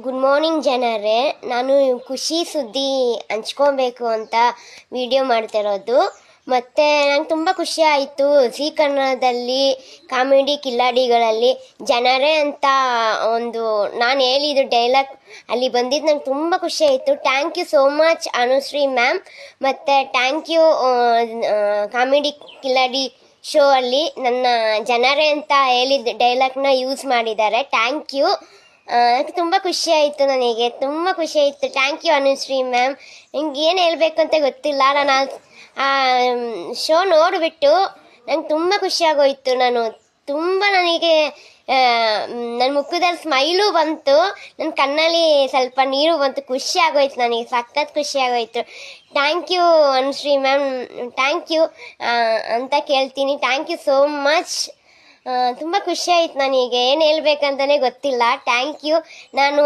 Good morning ಜನರೇ, ನಾನು ಖುಷಿ ಸುದ್ದಿ ಹಂಚ್ಕೊಬೇಕು ಅಂತ ವಿಡಿಯೋ ಮಾಡ್ತಿರೋದು. ಮತ್ತು ನಂಗೆ ತುಂಬ ಖುಷಿ ಆಯಿತು. ಝೀ ಕನ್ನಡದಲ್ಲಿ ಕಾಮಿಡಿ ಕಿಲಾಡಿಗಳಲ್ಲಿ ಜನರೇ ಅಂತ ಒಂದು ನಾನು ಹೇಳಿದ್ದು ಡೈಲಾಗ್ ಅಲ್ಲಿ ಬಂದಿದ್ದು ನಂಗೆ ತುಂಬ ಖುಷಿ ಆಯಿತು. Thank you so much Anushree ma'am. ಮತ್ತು thank you comedy Kiladi show ಅಲ್ಲಿ ನನ್ನ ಜನರೇ ಅಂತ ಹೇಳಿದ ಡೈಲಾಗ್ನ ಯೂಸ್ ಮಾಡಿದ್ದಾರೆ. Thank you. ತುಂಬ ಖುಷಿ ಆಯಿತು, ನನಗೆ ತುಂಬ ಖುಷಿ ಆಯಿತು. Thank you Anushree ma'am. ನಿಂಗೆ ಏನು ಹೇಳಬೇಕು ಅಂತ ಗೊತ್ತಿಲ್ಲ. ನಾನು ಆ ಶೋ ನೋಡಿಬಿಟ್ಟು ನಂಗೆ ತುಂಬ ಖುಷಿಯಾಗೋಯಿತು. ನನಗೆ ನನ್ನ ಮುಖದಲ್ಲಿ ಸ್ಮೈಲು ಬಂತು, ನನ್ನ ಕಣ್ಣಲ್ಲಿ ಸ್ವಲ್ಪ ನೀರು ಬಂತು. ಖುಷಿ ಆಗೋಯ್ತು, ನನಗೆ ಸಖತ್ ಖುಷಿ ಆಗೋಯ್ತು. Thank you Anushree ma'am, thank you ಅಂತ ಕೇಳ್ತೀನಿ. Thank you so much. ತುಂಬ ಖುಷಿ ಆಯ್ತು, ನನಗೆ ಏನು ಹೇಳ್ಬೇಕಂತಲೇ ಗೊತ್ತಿಲ್ಲ. Thank you. ನಾನು